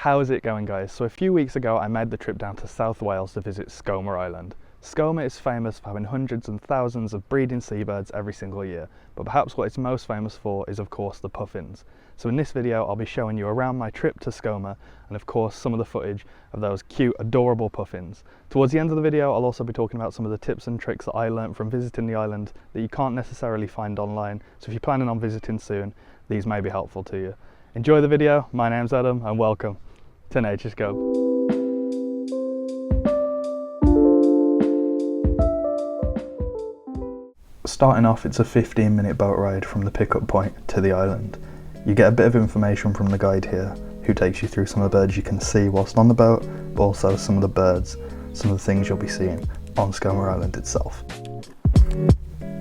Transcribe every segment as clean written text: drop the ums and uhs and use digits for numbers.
How's it going, guys? So a few weeks ago I made the trip down to South Wales to visit Skomer Island. Skomer is famous for having hundreds and thousands of breeding seabirds every single year, but perhaps what it's most famous for is of course the puffins. So in this video I'll be showing you around my trip to Skomer and of course some of the footage of those cute, adorable puffins. Towards the end of the video I'll also be talking about some of the tips and tricks that I learnt from visiting the island that you can't necessarily find online, so if you're planning on visiting soon, these may be helpful to you. Enjoy the video. My name's Adam and welcome to Nature's Scope. Starting off, it's a 15-minute boat ride from the pickup point to the island. You get a bit of information from the guide here, who takes you through some of the birds you can see whilst on the boat, but also some of the birds, some of the things you'll be seeing on Skomer Island itself.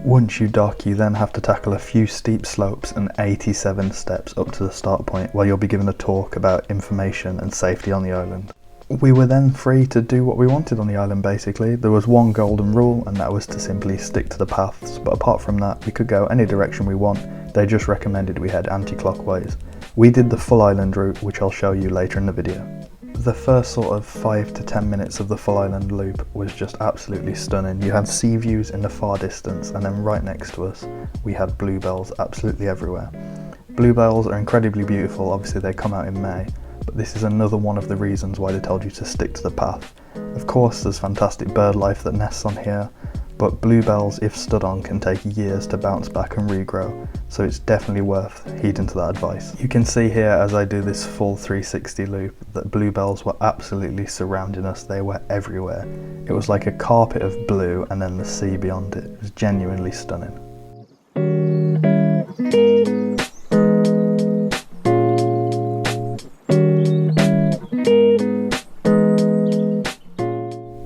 Once you dock, you then have to tackle a few steep slopes and 87 steps up to the start point, where you'll be given a talk about information and safety on the island. We were then free to do what we wanted on the island basically. There was one golden rule, and that was to simply stick to the paths, but apart from that we could go any direction we want. They just recommended we head anti-clockwise. We did the full island route, which I'll show you later in the video. The first sort of 5 to 10 minutes of the full island loop was just absolutely stunning. You had sea views in the far distance, and then right next to us we had bluebells absolutely everywhere. Bluebells are incredibly beautiful, obviously they come out in May, but this is another one of the reasons why they told you to stick to the path. Of course there's fantastic bird life that nests on here, but bluebells, if stood on, can take years to bounce back and regrow, so it's definitely worth heeding to that advice. You can see here as I do this full 360 loop that bluebells were absolutely surrounding us. They were everywhere. It was like a carpet of blue and then the sea beyond it. It was genuinely stunning.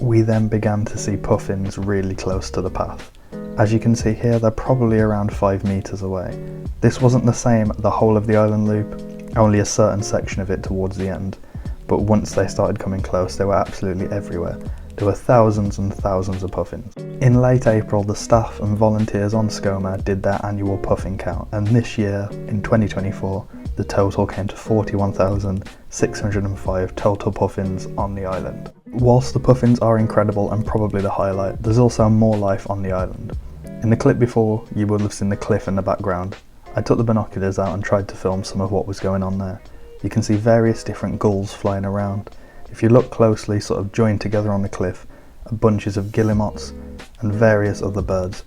We then began to see puffins really close to the path. As you can see here, they're probably around 5 meters away. This wasn't the same the whole of the island loop, only a certain section of it towards the end, but once they started coming close they were absolutely everywhere. There were thousands and thousands of puffins. In late April, the staff and volunteers on Skomer did their annual puffin count, and this year, in 2024, the total came to 41,605 total puffins on the island. Whilst the puffins are incredible and probably the highlight, there's also more life on the island. In the clip before, you would have seen the cliff in the background. I took the binoculars out and tried to film some of what was going on there. You can see various different gulls flying around. If you look closely, sort of joined together on the cliff, are bunches of guillemots and various other birds.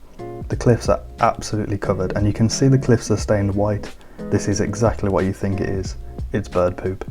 The cliffs are absolutely covered, and you can see the cliffs are stained white. This is exactly what you think it is. It's bird poop.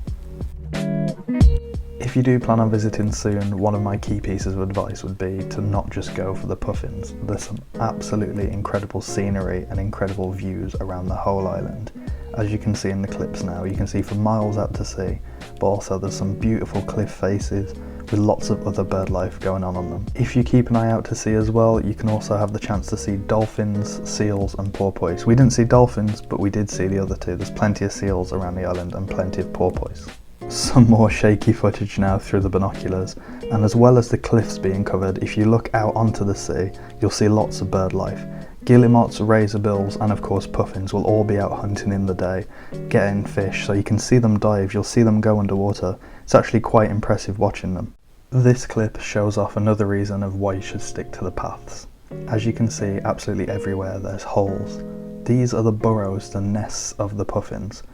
If you do plan on visiting soon, one of my key pieces of advice would be to not just go for the puffins. There's some absolutely incredible scenery and incredible views around the whole island. As you can see in the clips now, you can see for miles out to sea, but also there's some beautiful cliff faces with lots of other bird life going on them. If you keep an eye out to sea as well, you can also have the chance to see dolphins, seals and porpoise. We didn't see dolphins, but we did see the other two. There's plenty of seals around the island and plenty of porpoise. Some more shaky footage now through the binoculars, and as well as the cliffs being covered, if you look out onto the sea, you'll see lots of bird life. Guillemots, razorbills and of course puffins will all be out hunting in the day, getting fish, so you can see them dive, you'll see them go underwater. It's actually quite impressive watching them. This clip shows off another reason of why you should stick to the paths. As you can see, absolutely everywhere there's holes. These are the burrows, the nests of the puffins.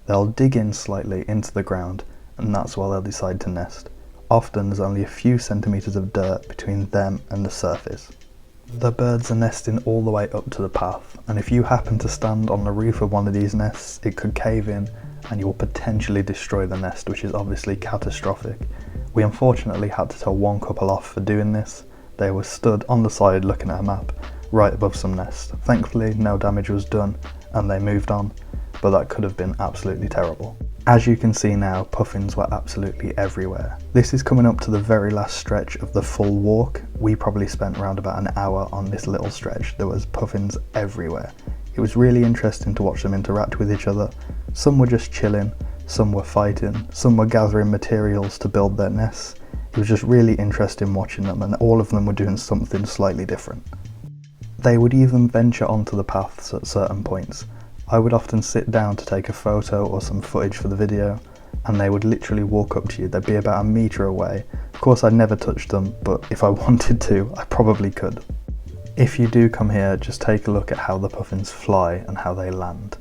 They'll dig in slightly into the ground, and that's where they'll decide to nest. Often there's only a few centimeters of dirt between them and the surface. The birds are nesting all the way up to the path, and if you happen to stand on the roof of one of these nests, it could cave in and you will potentially destroy the nest, which is obviously catastrophic. We unfortunately had to tell one couple off for doing this. They were stood on the side looking at a map, right above some nests. Thankfully no damage was done and they moved on, but that could have been absolutely terrible. As you can see now, puffins were absolutely everywhere. This is coming up to the very last stretch of the full walk. We probably spent around about an hour on this little stretch. There was puffins everywhere. It was really interesting to watch them interact with each other. Some were just chilling, some were fighting, some were gathering materials to build their nests. It was just really interesting watching them, and all of them were doing something slightly different. They would even venture onto the paths at certain points. I would often sit down to take a photo or some footage for the video, and they would literally walk up to you. They'd be about a metre away. Of course, I'd never touch them, but if I wanted to, I probably could. If you do come here, just take a look at how the puffins fly and how they land.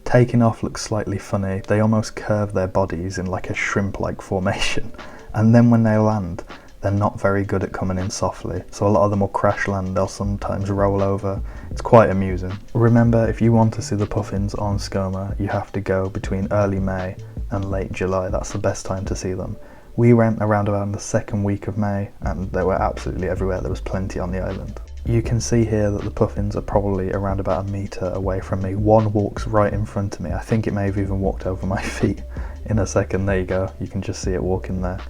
Taking off looks slightly funny. They almost curve their bodies in like a shrimp-like formation. And then when they land, they're not very good at coming in softly. So a lot of them will crash land, they'll sometimes roll over. It's quite amusing. Remember, if you want to see the puffins on Skomer, you have to go between early May and late July. That's the best time to see them. We went around about the second week of May and they were absolutely everywhere. There was plenty on the island. You can see here that the puffins are probably around about a metre away from me. One walks right in front of me. I think it may have even walked over my feet in a second. There you go. You can just see it walking there.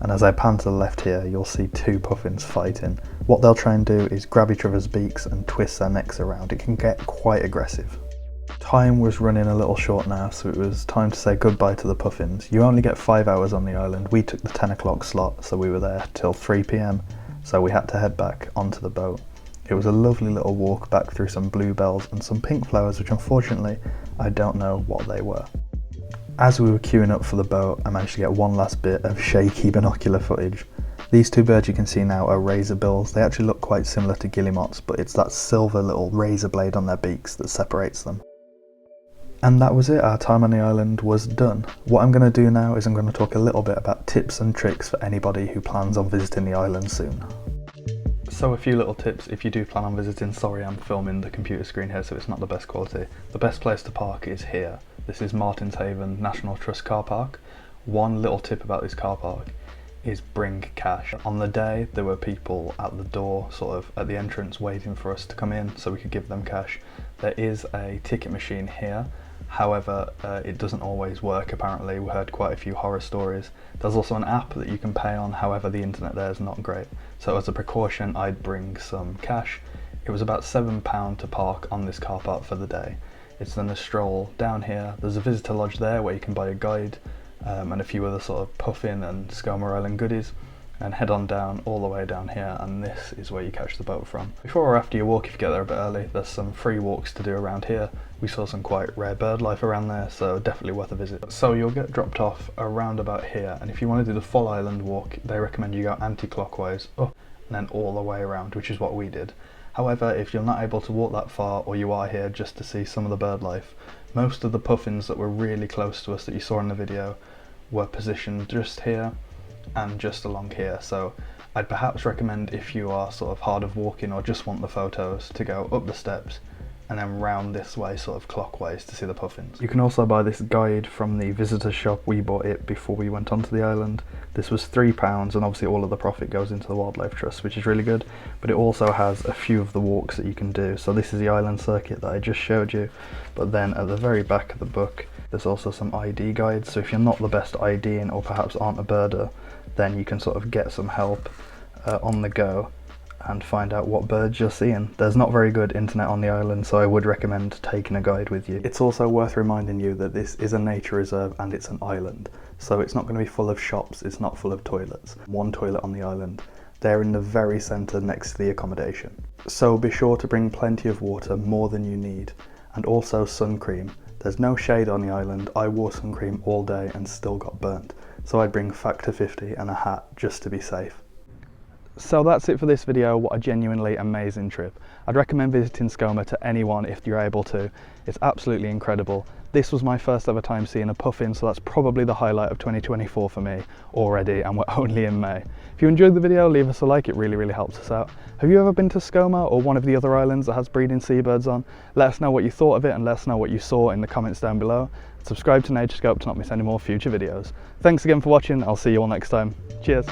And as I pan to the left here, you'll see two puffins fighting. What they'll try and do is grab each other's beaks and twist their necks around. It can get quite aggressive. Time was running a little short now, so it was time to say goodbye to the puffins. You only get 5 hours on the island. We took the 10 o'clock slot, so we were there till 3 p.m. So we had to head back onto the boat. It was a lovely little walk back through some bluebells and some pink flowers, which unfortunately I don't know what they were. As we were queuing up for the boat, I managed to get one last bit of shaky binocular footage. These two birds you can see now are razorbills. They actually look quite similar to guillemots, but it's that silver little razor blade on their beaks that separates them. And that was it, our time on the island was done. What I'm going to do now is I'm going to talk a little bit about tips and tricks for anybody who plans on visiting the island soon. So a few little tips if you do plan on visiting. Sorry, I'm filming the computer screen here so it's not the best quality. The best place to park is here. This is Martin's Haven National Trust car park. One little tip about this car park is bring cash. On the day there were people at the door, sort of at the entrance, waiting for us to come in so we could give them cash. There is a ticket machine here. However, it doesn't always work apparently. We heard quite a few horror stories. There's also an app that you can pay on, however the internet there is not great. So as a precaution, I'd bring some cash. It was about £7 to park on this car park for the day. It's then a stroll down here. There's a visitor lodge there where you can buy a guide and a few other sort of puffin and Skomer Island goodies, and head on down all the way down here, and this is where you catch the boat from. Before or after your walk, if you get there a bit early, there's some free walks to do around here. We saw some quite rare bird life around there, so definitely worth a visit. So you'll get dropped off around about here, and if you want to do the full island walk, they recommend you go anti-clockwise up and then all the way around, which is what we did. However, if you're not able to walk that far, or you are here just to see some of the bird life, most of the puffins that were really close to us that you saw in the video were positioned just here and just along here. So I'd perhaps recommend, if you are sort of hard of walking or just want the photos, to go up the steps and then round this way, sort of clockwise, to see the puffins. You can also buy this guide from the visitor shop. We bought it before we went onto the island. This was £3, and obviously all of the profit goes into the Wildlife Trust, which is really good, but it also has a few of the walks that you can do. So this is the island circuit that I just showed you, but then at the very back of the book there's also some ID guides. So if you're not the best IDing, or perhaps aren't a birder, then you can sort of get some help on the go and find out what birds you're seeing. There's not very good internet on the island, so I would recommend taking a guide with you. It's also worth reminding you that this is a nature reserve and it's an island, so it's not going to be full of shops, it's not full of toilets. One toilet on the island. They're in the very centre next to the accommodation. So be sure to bring plenty of water, more than you need, and also sun cream. There's no shade on the island. I wore sun cream all day and still got burnt, so I'd bring Factor 50 and a hat just to be safe. So that's it for this video. What a genuinely amazing trip. I'd recommend visiting Skomer to anyone if you're able to. It's absolutely incredible. This was my first ever time seeing a puffin, so that's probably the highlight of 2024 for me already, and we're only in May. If you enjoyed the video, leave us a like, it really helps us out. Have you ever been to Skomer or one of the other islands that has breeding seabirds on? Let us know what you thought of it, and let us know what you saw in the comments down below. Subscribe to Naturescope to not miss any more future videos. Thanks again for watching. I'll see you all next time. Cheers.